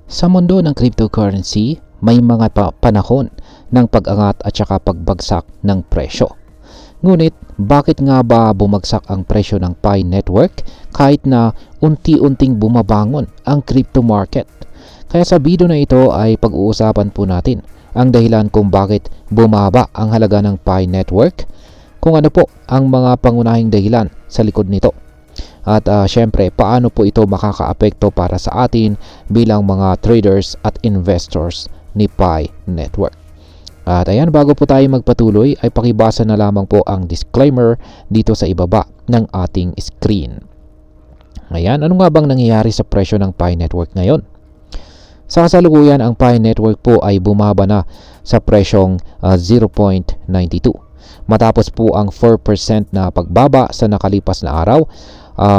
Sa mundo ng cryptocurrency, may mga panahon ng pag-angat at saka pagbagsak ng presyo. Ngunit, bakit nga ba bumagsak ang presyo ng Pi Network kahit na unti-unting bumabangon ang crypto market? Kaya sa video na ito ay pag-uusapan po natin ang dahilan kung bakit bumaba ang halaga ng Pi Network, kung ano po ang mga pangunahing dahilan sa likod nito. At syempre, paano po ito makakaapekto para sa atin bilang mga traders at investors ni Pi Network. At ayan, bago po tayo magpatuloy ay pakibasa na lamang po ang disclaimer dito sa ibaba ng ating screen. Ayan, ano nga bang nangyayari sa presyo ng Pi Network ngayon? Sa kasalukuyan, ang Pi Network po ay bumaba na sa presyong 0.92. Matapos po ang 4% na pagbaba sa nakalipas na araw.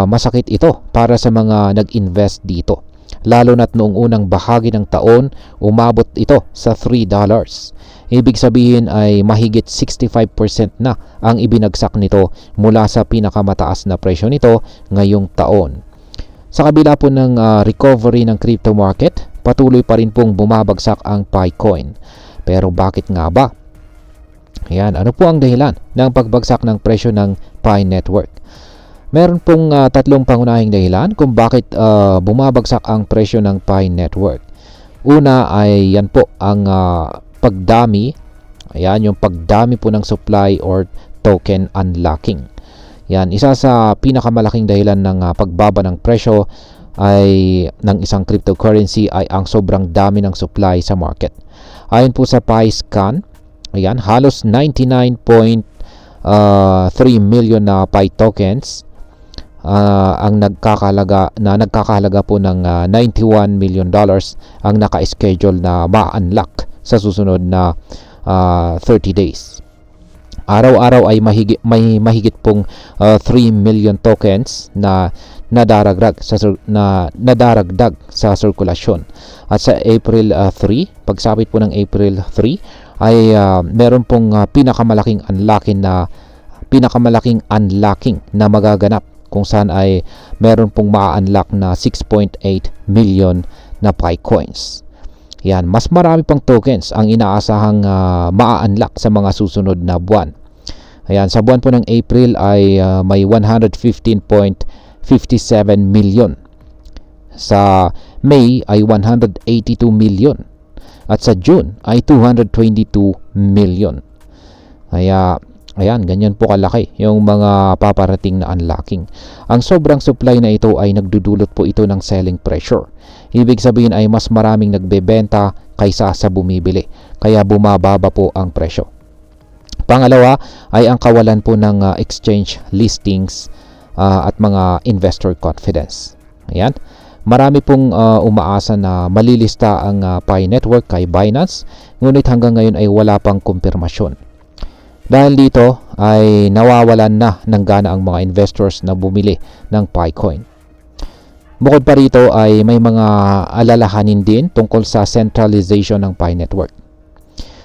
Masakit ito para sa mga nag-invest dito. Lalo na't noong unang bahagi ng taon, umabot ito sa $3. Ibig sabihin ay mahigit 65% na ang ibinagsak nito mula sa pinakamataas na presyo nito ngayong taon. Sa kabila po ng recovery ng crypto market, patuloy pa rin pong bumabagsak ang Picoin. Pero bakit nga ba? Ayan, ano po ang dahilan ng pagbagsak ng presyo ng Pi Network? Meron pong tatlong pangunahing dahilan kung bakit bumabagsak ang presyo ng Pi Network. Una ay yan po ang pagdami. Ayan, yung pagdami po ng supply or token unlocking. Yan, isa sa pinakamalaking dahilan ng pagbaba ng presyo ay ng isang cryptocurrency ay ang sobrang dami ng supply sa market. Ayon po sa PiScan, ayan, halos 99.3 million na Pi tokens ang nagkakahalaga po ng $91 million ang naka-schedule na ma-unlock sa susunod na 30 days. Araw-araw ay may mahigit pong 3 million tokens na nadaragdag sa sirkulasyon. At sa April 3, pagsapit po ng April 3 ay meron pong pinakamalaking unlocking na magaganap, kung saan ay meron pong ma-unlock na 6.8 million na Pi coins. Yan, mas marami pang tokens ang inaasahang ma-unlock sa mga susunod na buwan. Ayan, sa buwan po ng April ay may 115.57 million. Sa May ay 182 million. At sa June ay 222 million. Kaya ayan, ganyan po kalaki yung mga paparating na unlocking. Ang sobrang supply na ito ay nagdudulot po ito ng selling pressure. Ibig sabihin ay mas maraming nagbebenta kaysa sa bumibili. Kaya bumababa po ang presyo. Pangalawa ay ang kawalan po ng exchange listings at mga investor confidence. Ayan. Marami pong umaasa na malilista ang Pi Network kay Binance, ngunit hanggang ngayon ay wala pang kumpirmasyon. Dahil dito ay nawawalan na ng gana ang mga investors na bumili ng Picoin. Bukod pa rito ay may mga alalahanin din tungkol sa centralization ng Pi Network.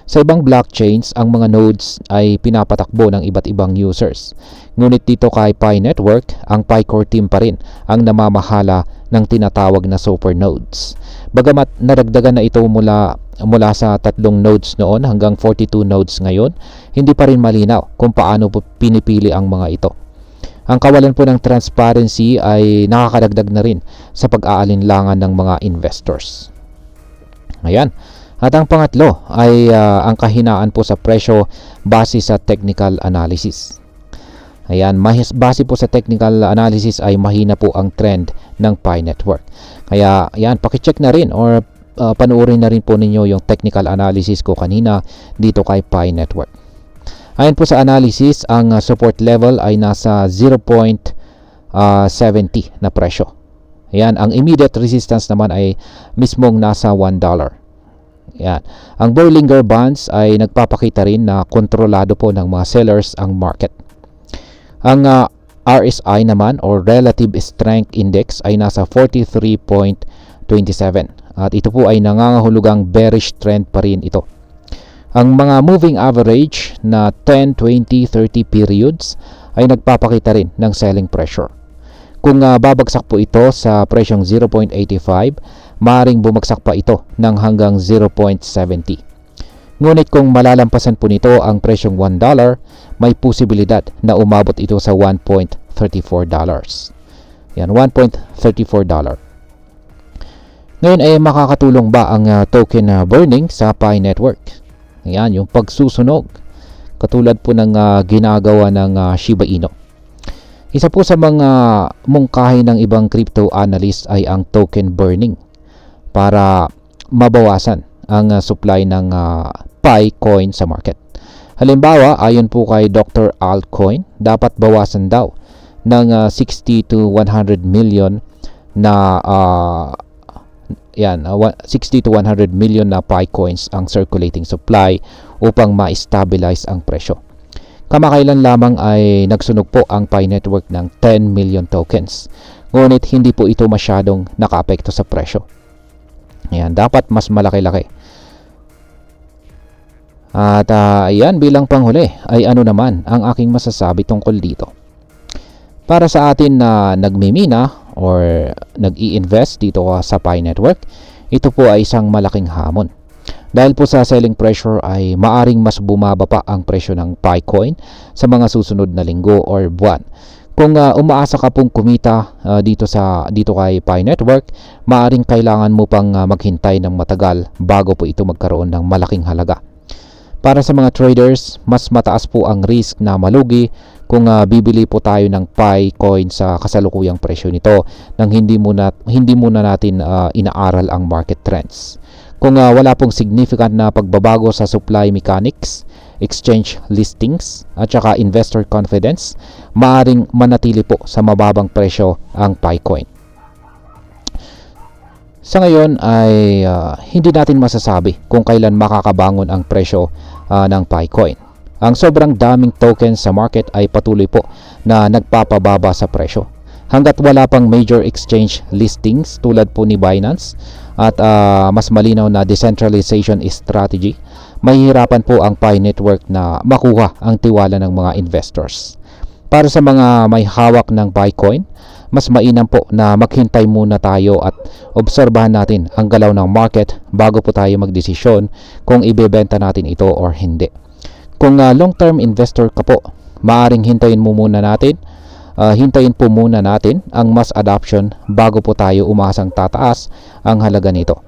Sa ibang blockchains, ang mga nodes ay pinapatakbo ng iba't ibang users. Ngunit dito kay Pi Network, ang Pi Core team pa rin ang namamahala ng tinatawag na super nodes. Bagamat naragdagan na ito mula sa 3 nodes noon hanggang 42 nodes ngayon, hindi pa rin malinaw kung paano po pinipili ang mga ito. Ang kawalan po ng transparency ay nakakadagdag na rin sa pag-aalinlangan ng mga investors. Ayan. At ang pangatlo ay ang kahinaan po sa presyo base sa technical analysis. Ayan, base po sa technical analysis ay mahina po ang trend ng Pi Network. Kaya ayan, pakicheck na rin or panuorin na rin po ninyo yung technical analysis ko kanina dito kay Pi Network. Ayon po sa analysis, ang support level ay nasa 0.70 na presyo. Ayan, ang immediate resistance naman ay mismong nasa $1. Ayan. Ang Bollinger Bands ay nagpapakita rin na kontrolado po ng mga sellers ang market. Ang RSI naman or Relative Strength Index ay nasa 43.27 at ito po ay nangangahulugang bearish trend pa rin ito. Ang mga moving average na 10, 20, 30 periods ay nagpapakita rin ng selling pressure. Kung babagsak po ito sa presyong 0.85, maaaring bumagsak pa ito ng hanggang 0.70. Ngunit kung malalampasan po nito ang presyong $1, may posibilidad na umabot ito sa $1.34. Yan, $1.34. Ngayon ay makakatulong ba ang token burning sa Pi Network? Ayan, yung pagsusunog. Katulad po ng ginagawa ng Shiba Inu. Isa po sa mga mungkahi ng ibang crypto analyst ay ang token burning para mabawasan ang supply ng Pi coin sa market. Halimbawa, ayon po kay Dr. Altcoin, dapat bawasan daw ng 60 to 100 million na 60 to 100 million na Pi coins ang circulating supply upang ma-stabilize ang presyo. Kamakailan lamang ay nagsunog po ang Pi Network ng 10 million tokens. Ngunit hindi po ito masyadong nakaapekto sa presyo. Ayan, dapat mas malaki-laki. At ayan, bilang panghuli ay ano naman ang aking masasabi tungkol dito. Para sa atin na nagmimina or nag-i-invest dito sa Pi Network, ito po ay isang malaking hamon. Dahil po sa selling pressure ay maaring mas bumaba pa ang presyo ng Pi coin sa mga susunod na linggo or buwan. Kung umaasa ka pong kumita dito kay Pi Network, maaring kailangan mo pang maghintay ng matagal bago po ito magkaroon ng malaking halaga. Para sa mga traders, mas mataas po ang risk na malugi kung bibili po tayo ng Pi coin sa kasalukuyang presyo nito nang hindi muna natin inaaral ang market trends. Kung wala pong significant na pagbabago sa supply mechanics, exchange listings at saka investor confidence, maaring manatili po sa mababang presyo ang Pi coin. Sa ngayon ay hindi natin masasabi kung kailan makakabangon ang presyo ng Pi coin. Ang sobrang daming tokens sa market ay patuloy po na nagpapababa sa presyo. Hanggat wala pang major exchange listings tulad po ni Binance at mas malinaw na decentralization strategy, mahihirapan po ang Pi Network na makuha ang tiwala ng mga investors. Para sa mga may hawak ng Pi coin, mas mainam po na maghintay muna tayo at obserbahan natin ang galaw ng market bago po tayo magdesisyon kung ibebenta natin ito or hindi. Kung long-term investor ka po, maaring hintayin po muna natin ang mass adoption bago po tayo umasang tataas ang halaga nito.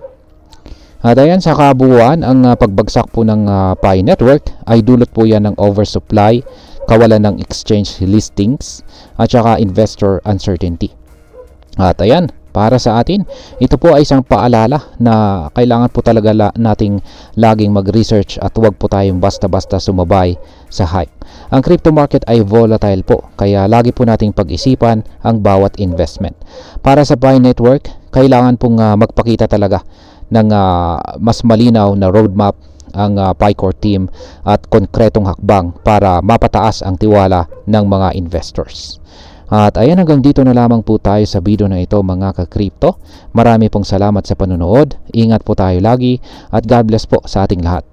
At ayan, sa kabuuan, ang pagbagsak po ng Pi Network ay dulot po yan ng oversupply, kawalan ng exchange listings at saka investor uncertainty. At ayan, para sa atin, ito po ay isang paalala na kailangan po talaga nating laging mag-research at huwag po tayong basta-basta sumabay sa hype. Ang crypto market ay volatile po, kaya lagi po nating pag-isipan ang bawat investment. Para sa Pi Network, kailangan pong magpakita talaga ng mas malinaw na roadmap ang Pi Core team at konkretong hakbang para mapataas ang tiwala ng mga investors. At ayan, hanggang dito na lamang po tayo sa video na ito mga ka-crypto. Marami pong salamat sa panonood. Ingat po tayo lagi at God bless po sa ating lahat.